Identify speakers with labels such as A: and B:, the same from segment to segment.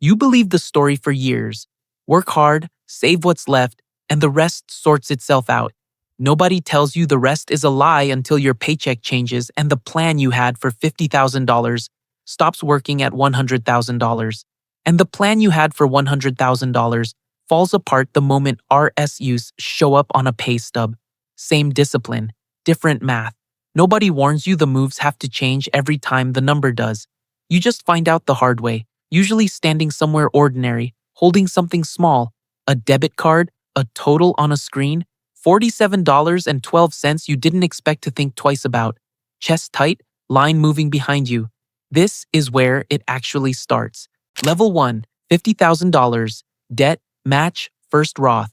A: You believe the story for years. Work hard, save what's left, and the rest sorts itself out. Nobody tells you the rest is a lie until your paycheck changes and the plan you had for $50,000 stops working at $100,000. And the plan you had for $100,000 falls apart the moment RSUs show up on a pay stub. Same discipline, different math. Nobody warns you the moves have to change every time the number does. You just find out the hard way, usually standing somewhere ordinary, holding something small, a debit card, a total on a screen, $47.12 you didn't expect to think twice about. Chest tight, line moving behind you. This is where it actually starts. Level 1, $50,000. Debt, match, first Roth.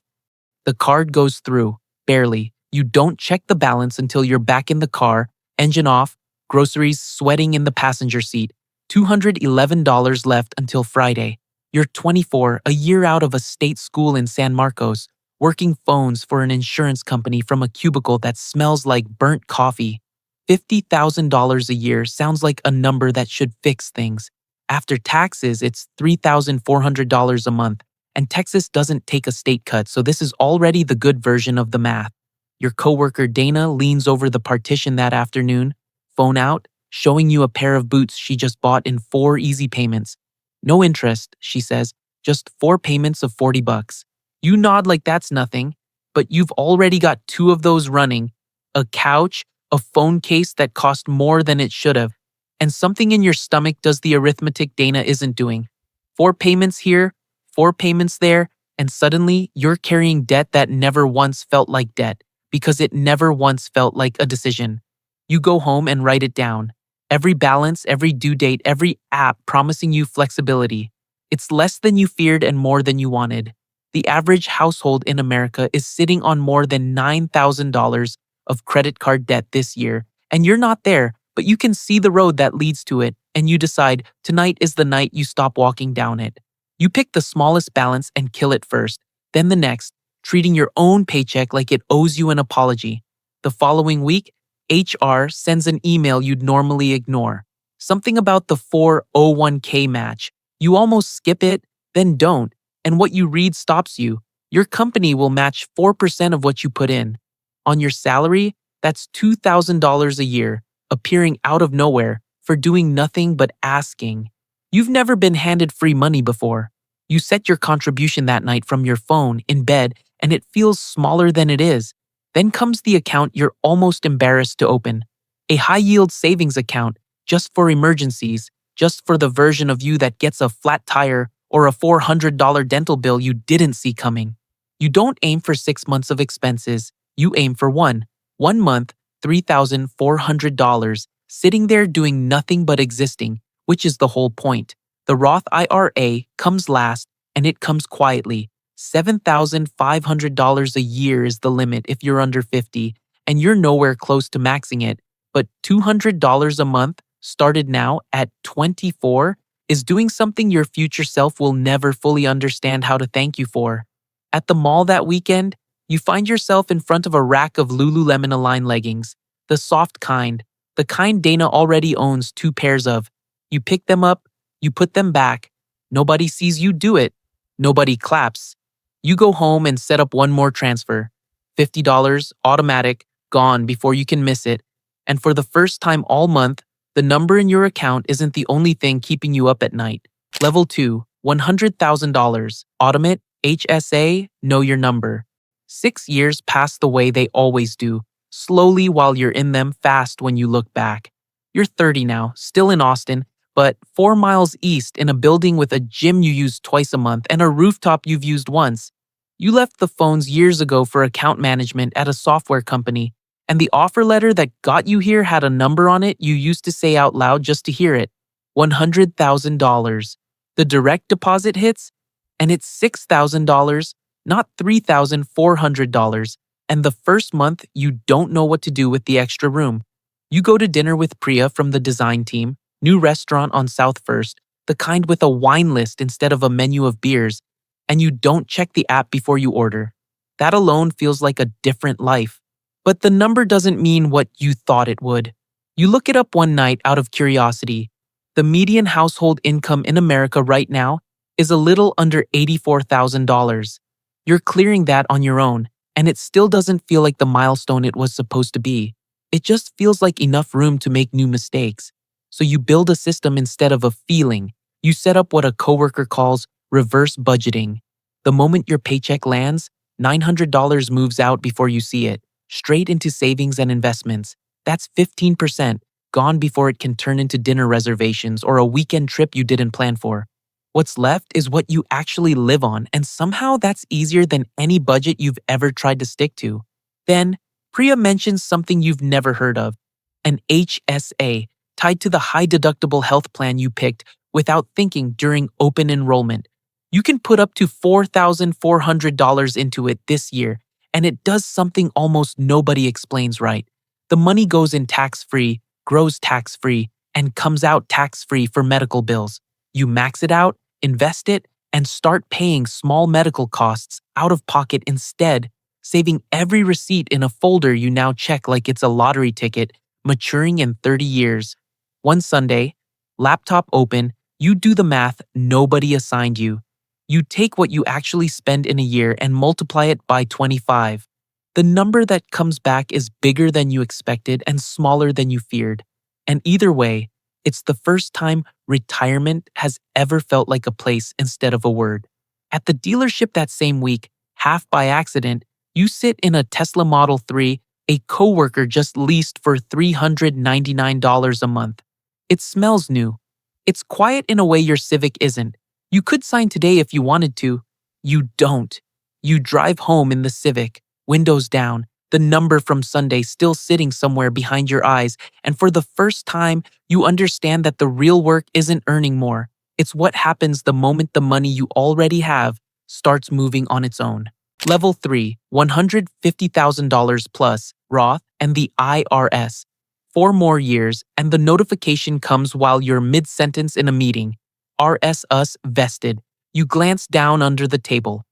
A: The card goes through, barely. You don't check the balance until you're back in the car, engine off, groceries sweating in the passenger seat. $211 left until Friday. You're 24, a year out of a state school in San Marcos, working phones for an insurance company from a cubicle that smells like burnt coffee. $50,000 a year sounds like a number that should fix things. After taxes, it's $3,400 a month, and Texas doesn't take a state cut, so this is already the good version of the math. Your coworker Dana leans over the partition that afternoon, phone out, showing you a pair of boots she just bought in 4 easy payments. No interest, she says, just 4 payments of $40. You nod like that's nothing, but you've already got 2 of those running, a couch, a phone case that cost more than it should have, and something in your stomach does the arithmetic Dana isn't doing. 4 payments here, 4 payments there, and suddenly you're carrying debt that never once felt like debt, because it never once felt like a decision. You go home and write it down. Every balance, every due date, every app promising you flexibility. It's less than you feared and more than you wanted. The average household in America is sitting on more than $9,000 of credit card debt this year, and you're not there, but you can see the road that leads to it, and you decide tonight is the night you stop walking down it. You pick the smallest balance and kill it first, then the next, treating your own paycheck like it owes you an apology. The following week, HR sends an email you'd normally ignore. Something about the 401k match. You almost skip it, then don't, and what you read stops you. Your company will match 4% of what you put in. On your salary, that's $2,000 a year, appearing out of nowhere for doing nothing but asking. You've never been handed free money before. You set your contribution that night from your phone in bed, and it feels smaller than it is. Then comes the account you're almost embarrassed to open. A high-yield savings account, just for emergencies, just for the version of you that gets a flat tire or a $400 dental bill you didn't see coming. You don't aim for 6 months of expenses. You aim for one. 1 month, $3,400, sitting there doing nothing but existing, which is the whole point. The Roth IRA comes last, and it comes quietly. $7,500 a year is the limit if you're under 50, and you're nowhere close to maxing it. But $200 a month, started now at 24, is doing something your future self will never fully understand how to thank you for. At the mall that weekend, you find yourself in front of a rack of Lululemon Align leggings, the soft kind, the kind Dana already owns 2 pairs of. You pick them up, you put them back. Nobody sees you do it. Nobody claps. You go home and set up one more transfer. $50, automatic, gone before you can miss it. And for the first time all month, the number in your account isn't the only thing keeping you up at night. Level 2, $100,000. Automate, HSA, know your number. 6 years pass the way they always do, slowly while you're in them, fast when you look back. You're 30 now, still in Austin, but 4 miles east in a building with a gym you use twice a month and a rooftop you've used once. You left the phones years ago for account management at a software company, and the offer letter that got you here had a number on it you used to say out loud just to hear it. $100,000. The direct deposit hits, and it's $6,000, not $3,400. And the first month, you don't know what to do with the extra room. You go to dinner with Priya from the design team, new restaurant on South First, the kind with a wine list instead of a menu of beers, and you don't check the app before you order. That alone feels like a different life. But the number doesn't mean what you thought it would. You look it up one night out of curiosity. The median household income in America right now is a little under $84,000. You're clearing that on your own, and it still doesn't feel like the milestone it was supposed to be. It just feels like enough room to make new mistakes. So you build a system instead of a feeling. You set up what a coworker calls reverse budgeting. The moment your paycheck lands, $900 moves out before you see it, straight into savings and investments. That's 15% gone before it can turn into dinner reservations or a weekend trip you didn't plan for. What's left is what you actually live on, and somehow that's easier than any budget you've ever tried to stick to. Then, Priya mentions something you've never heard of, an HSA, tied to the high-deductible health plan you picked without thinking during open enrollment. You can put up to $4,400 into it this year, and it does something almost nobody explains right. The money goes in tax-free, grows tax-free, and comes out tax-free for medical bills. You max it out, invest it, and start paying small medical costs out of pocket instead, saving every receipt in a folder you now check like it's a lottery ticket, maturing in 30 years. One Sunday, laptop open, you do the math nobody assigned you. You take what you actually spend in a year and multiply it by 25. The number that comes back is bigger than you expected and smaller than you feared. And either way, it's the first time retirement has ever felt like a place instead of a word. At the dealership that same week, half by accident, you sit in a Tesla Model 3 a coworker just leased for $399 a month. It smells new. It's quiet in a way your Civic isn't. You could sign today if you wanted to. You don't. You drive home in the Civic, windows down, the number from Sunday still sitting somewhere behind your eyes, and for the first time, you understand that the real work isn't earning more. It's what happens the moment the money you already have starts moving on its own. Level 3, $150,000 plus, Roth and the IRS. 4 more years, and the notification comes while you're mid-sentence in a meeting. RSUs vested. You glance down under the table.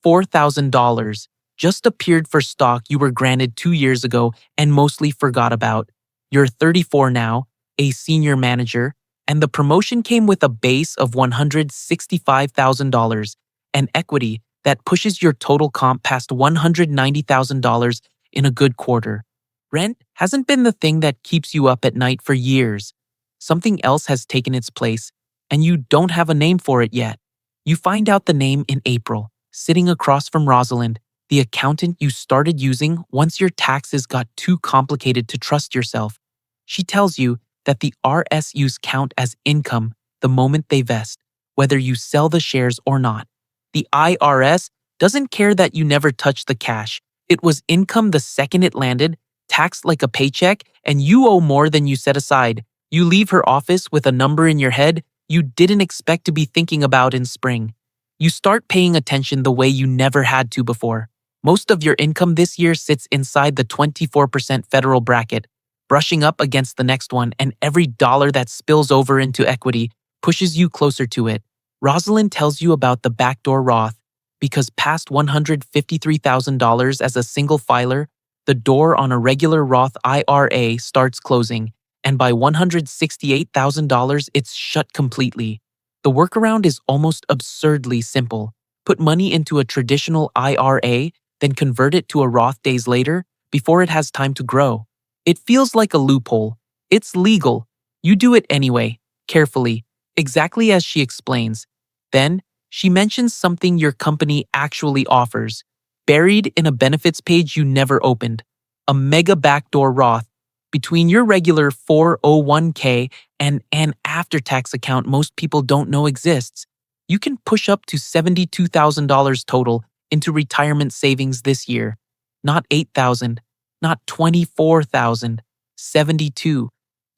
A: $4,000 just appeared for stock you were granted 2 years ago and mostly forgot about. You're 34 now, a senior manager, and the promotion came with a base of $165,000 and equity that pushes your total comp past $190,000 in a good quarter. Rent hasn't been the thing that keeps you up at night for years. Something else has taken its place, and you don't have a name for it yet. You find out the name in April, sitting across from Rosalind, the accountant you started using once your taxes got too complicated to trust yourself. She tells you that the RSUs count as income the moment they vest, whether you sell the shares or not. The IRS doesn't care that you never touched the cash. It was income the second it landed, taxed like a paycheck, and you owe more than you set aside. You leave her office with a number in your head you didn't expect to be thinking about in spring. You start paying attention the way you never had to before. Most of your income this year sits inside the 24% federal bracket, brushing up against the next one, and every dollar that spills over into equity pushes you closer to it. Rosalind tells you about the Backdoor Roth, because past $153,000 as a single filer, the door on a regular Roth IRA starts closing, and by $168,000 it's shut completely. The workaround is almost absurdly simple. Put money into a traditional IRA, then convert it to a Roth days later before it has time to grow. It feels like a loophole. It's legal. You do it anyway, carefully, exactly as she explains. Then, she mentions something your company actually offers, buried in a benefits page you never opened. A mega backdoor Roth. Between your regular 401k and an after-tax account most people don't know exists, you can push up to $72,000 total into retirement savings this year. Not $8,000, not $24,000, $72,000.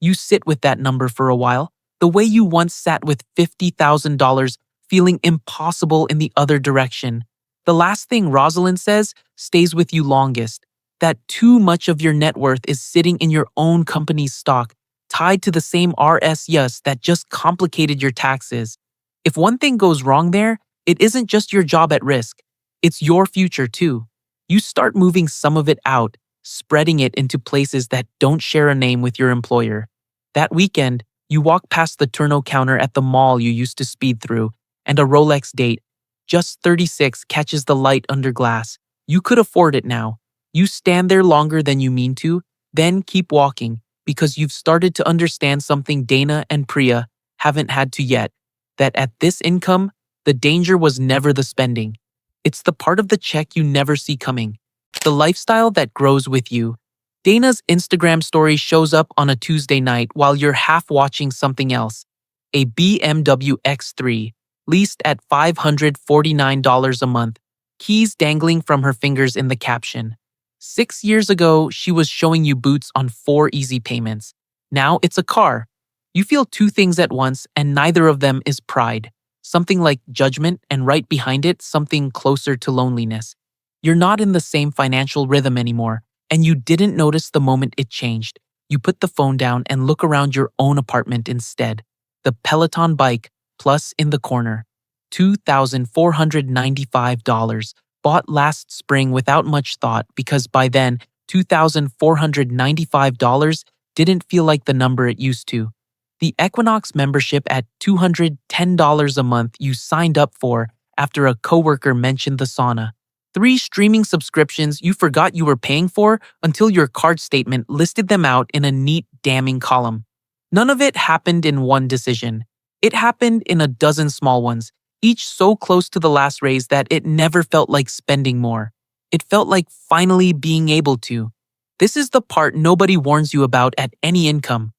A: You sit with that number for a while, the way you once sat with $50,000 feeling impossible in the other direction. The last thing Rosalind says stays with you longest, that too much of your net worth is sitting in your own company's stock, tied to the same RSUs that just complicated your taxes. If one thing goes wrong there, it isn't just your job at risk. It's your future too. You start moving some of it out, spreading it into places that don't share a name with your employer. That weekend, you walk past the turno counter at the mall you used to speed through, and a Rolex date. Just 36 catches the light under glass. You could afford it now. You stand there longer than you mean to, then keep walking because you've started to understand something Dana and Priya haven't had to yet, that at this income, the danger was never the spending. It's the part of the check you never see coming. The lifestyle that grows with you. Dana's Instagram story shows up on a Tuesday night while you're half watching something else. A BMW X3, leased at $549 a month, keys dangling from her fingers in the caption. 6 years ago, she was showing you boots on 4 easy payments. Now it's a car. You feel two things at once, and neither of them is pride. Something like judgment, and right behind it, something closer to loneliness. You're not in the same financial rhythm anymore, and you didn't notice the moment it changed. You put the phone down and look around your own apartment instead. The Peloton bike, plus in the corner. $2,495, bought last spring without much thought because by then, $2,495 didn't feel like the number it used to. The Equinox membership at $210 a month you signed up for after a coworker mentioned the sauna. 3 streaming subscriptions you forgot you were paying for until your card statement listed them out in a neat, damning column. None of it happened in one decision. It happened in a dozen small ones, each so close to the last raise that it never felt like spending more. It felt like finally being able to. This is the part nobody warns you about at any income.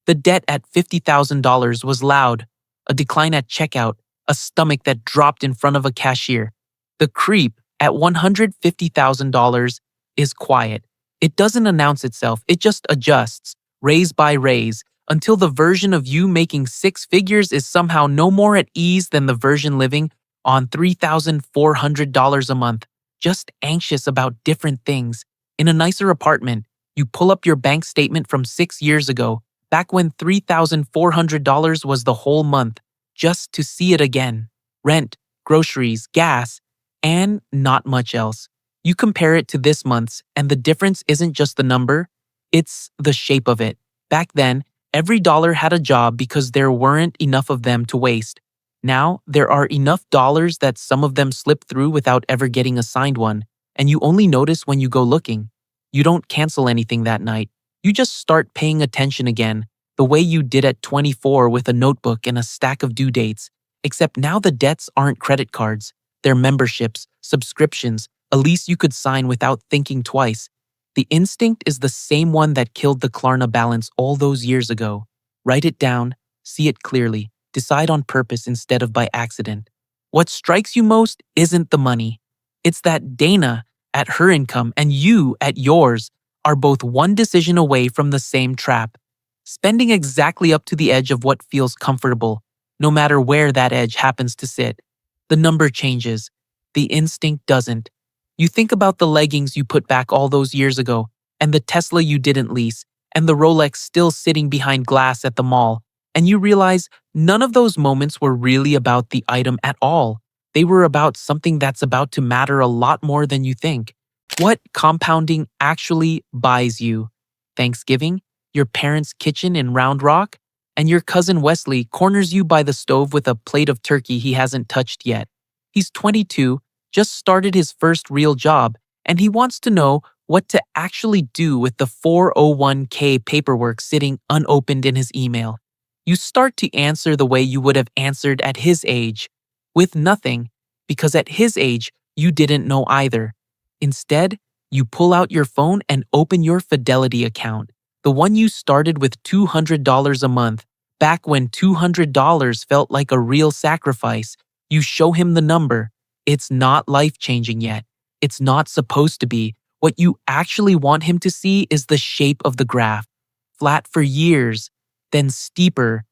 A: The debt at $50,000 was loud, a decline at checkout, a stomach that dropped in front of a cashier. The creep at $150,000 is quiet. It doesn't announce itself, it just adjusts, raise by raise, until the version of you making 6 figures is somehow no more at ease than the version living on $3,400 a month, just anxious about different things. In a nicer apartment, you pull up your bank statement from 6 years ago, back when $3,400 was the whole month, just to see it again. Rent, groceries, gas, and not much else. You compare it to this month's, and the difference isn't just the number, it's the shape of it. Back then, every dollar had a job because there weren't enough of them to waste. Now, there are enough dollars that some of them slip through without ever getting assigned one, and you only notice when you go looking. You don't cancel anything that night. You just start paying attention again, the way you did at 24 with a notebook and a stack of due dates, except now the debts aren't credit cards. They're memberships, subscriptions, a lease you could sign without thinking twice. The instinct is the same one that killed the Klarna balance all those years ago. Write it down, see it clearly, decide on purpose instead of by accident. What strikes you most isn't the money. It's that Dana, at her income, and you, at yours, are both one decision away from the same trap. Spending exactly up to the edge of what feels comfortable, no matter where that edge happens to sit. The number changes. The instinct doesn't. You think about the leggings you put back all those years ago, and the Tesla you didn't lease, and the Rolex still sitting behind glass at the mall, and you realize none of those moments were really about the item at all. They were about something that's about to matter a lot more than you think. What compounding actually buys you? Thanksgiving? Your parents' kitchen in Round Rock? And your cousin Wesley corners you by the stove with a plate of turkey he hasn't touched yet. He's 22, just started his first real job, and he wants to know what to actually do with the 401k paperwork sitting unopened in his email. You start to answer the way you would have answered at his age, with nothing, because at his age, you didn't know either. Instead, you pull out your phone and open your Fidelity account, the one you started with $200 a month, back when $200 felt like a real sacrifice. You show him the number. It's not life-changing yet. It's not supposed to be. What you actually want him to see is the shape of the graph. Flat for years, then steeper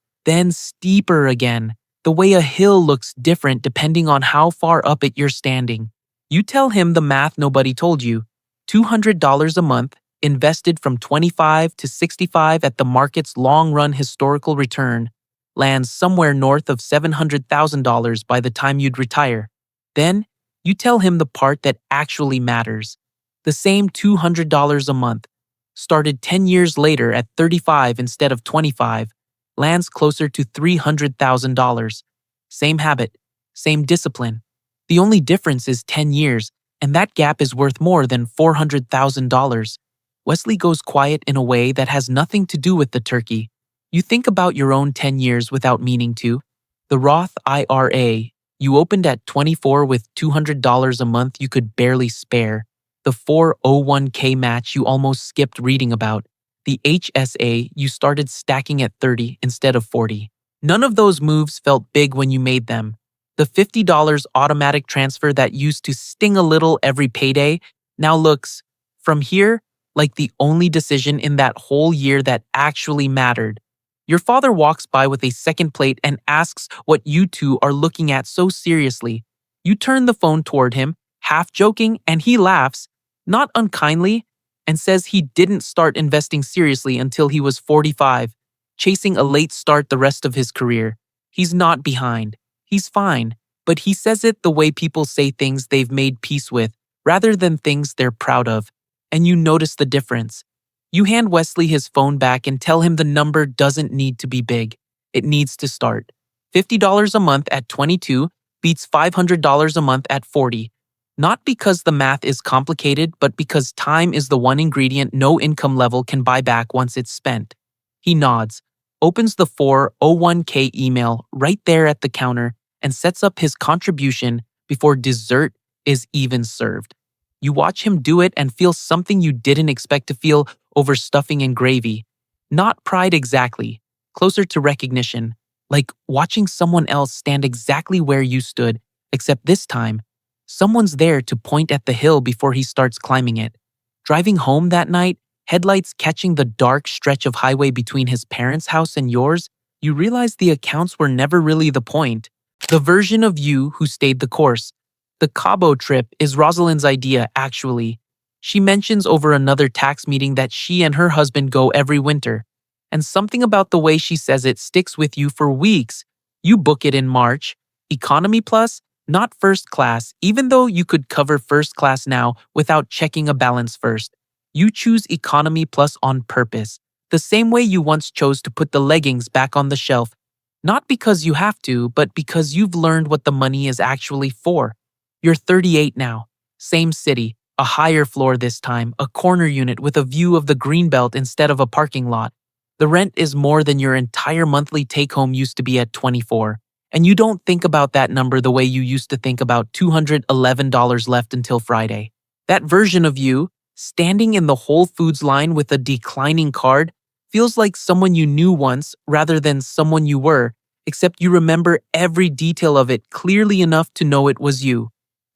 A: again. The way a hill looks different depending on how far up it you're standing. You tell him the math nobody told you. $200 a month, invested from 25 to 65 at the market's long-run historical return, lands somewhere north of $700,000 by the time you'd retire. Then, you tell him the part that actually matters. The same $200 a month, started 10 years later at 35 instead of 25, lands closer to $300,000. Same habit, same discipline. The only difference is 10 years, and that gap is worth more than $400,000. Wesley goes quiet in a way that has nothing to do with the turkey. You think about your own 10 years without meaning to. The Roth IRA you opened at 24 with $200 a month you could barely spare. The 401k match you almost skipped reading about. The HSA you started stacking at 30 instead of 40. None of those moves felt big when you made them. The $50 automatic transfer that used to sting a little every payday now looks, from here, like the only decision in that whole year that actually mattered. Your father walks by with a second plate and asks what you two are looking at so seriously. You turn the phone toward him, half joking, and he laughs, not unkindly, and says he didn't start investing seriously until he was 45, chasing a late start the rest of his career. He's not behind. He's fine, but he says it the way people say things they've made peace with, rather than things they're proud of. And you notice the difference. You hand Wesley his phone back and tell him the number doesn't need to be big. It needs to start. $50 a month at 22 beats $500 a month at 40. Not because the math is complicated, but because time is the one ingredient no income level can buy back once it's spent. He nods, opens the 401k email right there at the counter, and sets up his contribution before dessert is even served. You watch him do it and feel something you didn't expect to feel over stuffing and gravy. Not pride exactly, closer to recognition, like watching someone else stand exactly where you stood, except this time, someone's there to point at the hill before he starts climbing it. Driving home that night, headlights catching the dark stretch of highway between his parents' house and yours, you realize the accounts were never really the point. The version of you who stayed the course. The Cabo trip is Rosalind's idea, actually. She mentions over another tax meeting that she and her husband go every winter. And something about the way she says it sticks with you for weeks. You book it in March. Economy plus, not first class, even though you could cover first class now without checking a balance first. You choose economy plus on purpose, the same way you once chose to put the leggings back on the shelf. Not because you have to, but because you've learned what the money is actually for. You're 38 now. Same city, a higher floor this time, a corner unit with a view of the greenbelt instead of a parking lot. The rent is more than your entire monthly take-home used to be at 24. And you don't think about that number the way you used to think about $211 left until Friday. That version of you, standing in the Whole Foods line with a declining card, feels like someone you knew once rather than someone you were, except you remember every detail of it clearly enough to know it was you.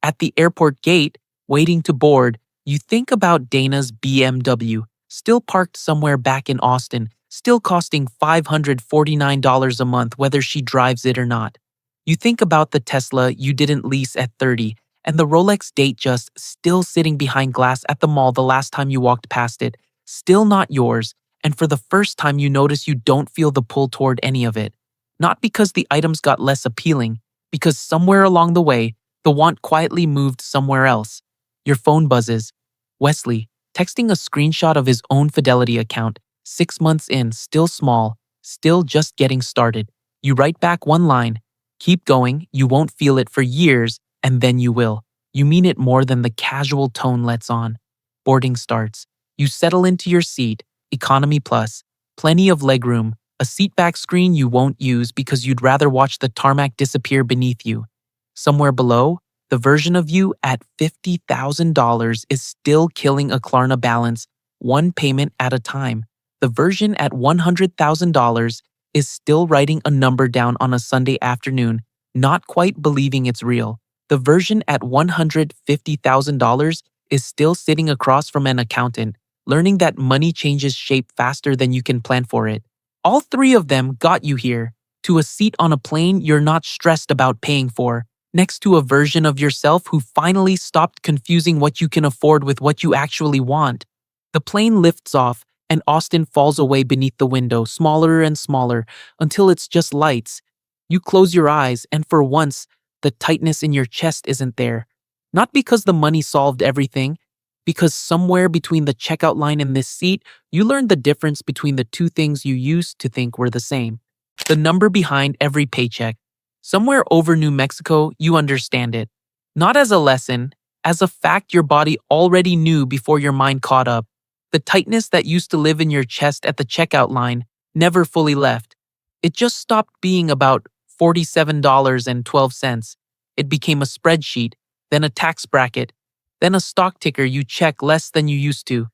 A: At the airport gate, waiting to board, you think about Dana's BMW, still parked somewhere back in Austin, still costing $549 a month whether she drives it or not. You think about the Tesla you didn't lease at 30, and the Rolex Datejust still sitting behind glass at the mall the last time you walked past it, still not yours, and for the first time you notice you don't feel the pull toward any of it. Not because the items got less appealing, because somewhere along the way, the want quietly moved somewhere else. Your phone buzzes. Wesley, texting a screenshot of his own Fidelity account, 6 months in, still small, still just getting started. You write back one line, keep going, you won't feel it for years, and then you will. You mean it more than the casual tone lets on. Boarding starts. You settle into your seat, economy plus, plenty of legroom, a seatback screen you won't use because you'd rather watch the tarmac disappear beneath you. Somewhere below, the version of you at $50,000 is still killing a Klarna balance, one payment at a time. The version at $100,000 is still writing a number down on a Sunday afternoon, not quite believing it's real. The version at $150,000 is still sitting across from an accountant, learning that money changes shape faster than you can plan for it. All three of them got you here, to a seat on a plane you're not stressed about paying for, next to a version of yourself who finally stopped confusing what you can afford with what you actually want. The plane lifts off, and Austin falls away beneath the window, smaller and smaller, until it's just lights. You close your eyes, and for once, the tightness in your chest isn't there. Not because the money solved everything, because somewhere between the checkout line and this seat, you learned the difference between the two things you used to think were the same. The number behind every paycheck. Somewhere over New Mexico, you understand it. Not as a lesson, as a fact your body already knew before your mind caught up. The tightness that used to live in your chest at the checkout line never fully left. It just stopped being about $47.12. It became a spreadsheet, then a tax bracket, then a stock ticker you check less than you used to.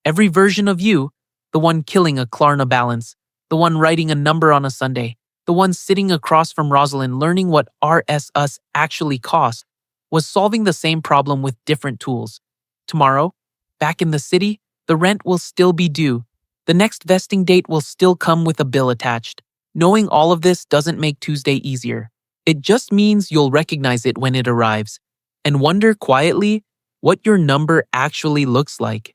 A: Every version of you, the one killing a Klarna balance, the one writing a number on a Sunday, the one sitting across from Rosalind learning what RSUs actually cost, was solving the same problem with different tools. Tomorrow, back in the city, the rent will still be due. The next vesting date will still come with a bill attached. Knowing all of this doesn't make Tuesday easier. It just means you'll recognize it when it arrives and wonder quietly what your number actually looks like.